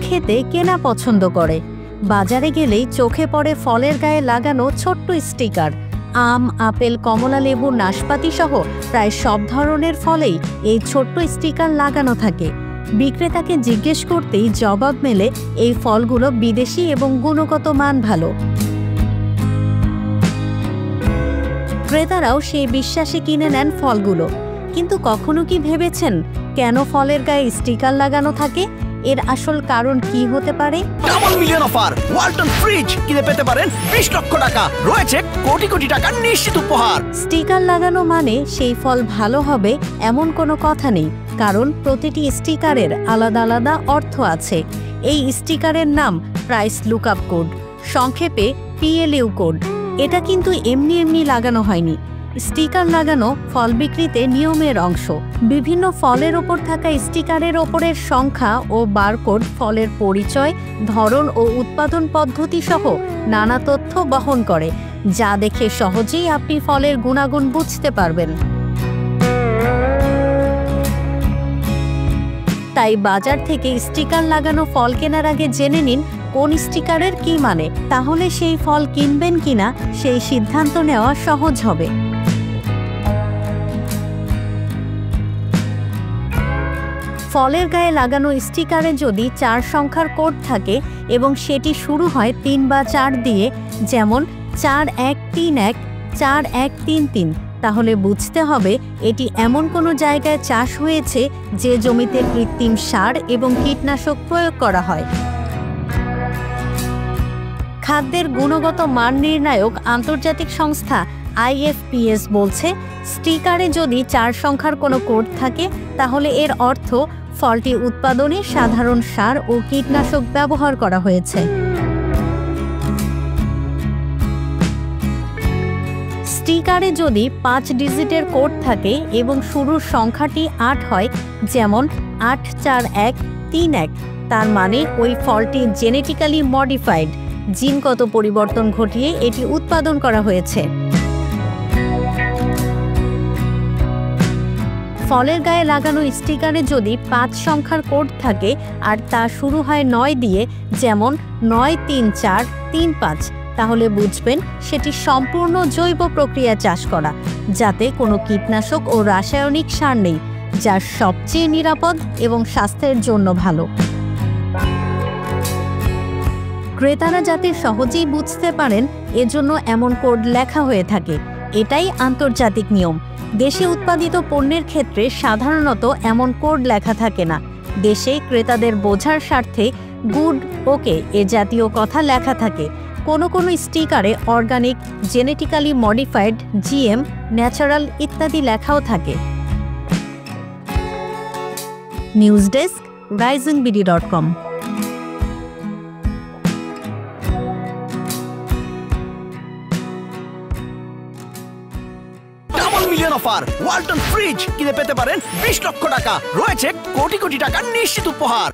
খেতে কেনা পছন্দ করে। বাজারে গেলেই চোখে পড়ে ফলের গায়ে লাগানো ছোট্ট স্টিকার। আম, আপেল, কমলা লেবু, নাশপাতি সহ প্রায় সব ধরনের ফলেই এই ছোট্ট স্টিকার লাগানো থাকে। বিক্রেতাকে জিজ্ঞেস করতেই জবাব মেলে এই ফলগুলো বিদেশি এবং গুণগত মান ভালো। ক্রেতারাও সেই বিশ্বাসে কিনে নেন ফলগুলো। কিন্তু কখনো কি ভেবেছেন কেন ফলের গায়ে স্টিকার লাগানো থাকে? এর আসল কারণ কি হতে পারে? Double million offer Walton fridge কিনে পেতে পারেন 20 লক্ষ টাকা, রয়েছে কোটি কোটি টাকার নিশ্চিত উপহার। স্টিকার লাগানো মানে সেই ফল ভালো হবে এমন কোনো কথা নেই, কারণ প্রতিটি স্টিকারের আলাদা আলাদা অর্থ আছে। এই স্টিকারের নাম প্রাইস লুকআপ কোড, সংক্ষেপে PLU কোড। এটা কিন্তু এমনি এমনি লাগানো হয়নি। স্টিকার লাগানো ফল বিক্রিতে নিয়মের অংশ। বিভিন্ন ফলের ওপর থাকা স্টিকারের ওপরের সংখ্যা ও বারকোড ফলের পরিচয়, ধরন ও উৎপাদন পদ্ধতি সহ নানা তথ্য বহন করে, যা দেখে সহজেই আপনি ফলের গুণাগুণ বুঝতে পারবেন। তাই বাজার থেকে স্টিকার লাগানো ফল কেনার আগে জেনে নিন কোন স্টিকারের কি মানে, তাহলে সেই ফল কিনবেন কিনা সেই সিদ্ধান্ত নেওয়া সহজ হবে। ফলের গায়ে লাগানো স্টিকারে যদি 4 সংখ্যার কোড থাকে এবং সেটি শুরু হয় 3 বা 4 দিয়ে, যেমন 4131, 4133, তাহলে বুঝতে হবে এটি এমন কোনো জায়গায় চাষ হয়েছে যে জমিতে কৃত্রিম সার এবং কীটনাশক প্রয়োগ করা হয়। খাদ্যের গুণগত মান নির্ণায়ক আন্তর্জাতিক সংস্থা IFPS বলছে, স্টিকারে যদি 4 সংখ্যার কোনো কোড থাকে তাহলে এর অর্থ ফলটি উৎপাদনে সাধারণ সার ও কীটনাশক ব্যবহার করা হয়েছে। স্টিকারে যদি 5 ডিজিটের কোড থাকে এবং শুরুর সংখ্যাটি 8 হয়, যেমন 84131, তার মানে ওই ফলটি জেনেটিক্যালি মডিফাইড, জিনগত পরিবর্তন ঘটিয়ে এটি উৎপাদন করা হয়েছে। ফলের গায়ে লাগানো স্টিকারে যদি 5 সংখ্যার কোড থাকে আর তা শুরু হয় 9 দিয়ে, যেমন 93435, তাহলে বুঝবেন সেটি সম্পূর্ণ জৈব প্রক্রিয়া চাষ করা, যাতে কোনো কীটনাশক ও রাসায়নিক সার নেই, যা সবচেয়ে নিরাপদ এবং স্বাস্থ্যের জন্য ভালো। ক্রেতারা যাতে সহজেই বুঝতে পারেন এজন্য এমন কোড লেখা হয়ে থাকে। এটাই আন্তর্জাতিক নিয়ম। দেশে উৎপাদিত পণ্যের ক্ষেত্রে সাধারণত এমন কোড লেখা থাকে না। দেশে ক্রেতাদের বোঝার স্বার্থে গুড, ওকে এ জাতীয় কথা লেখা থাকে। কোনো কোনো স্টিকারে organic, genetically modified, GM, natural ইত্যাদি লেখাও থাকে। News desk, risingBD.com। Million offer Walton fridge কিনে পেতে পারেন 20 লক্ষ টাকা, রয়েছে কোটি কোটি টাকার নিশ্চিত উপহার।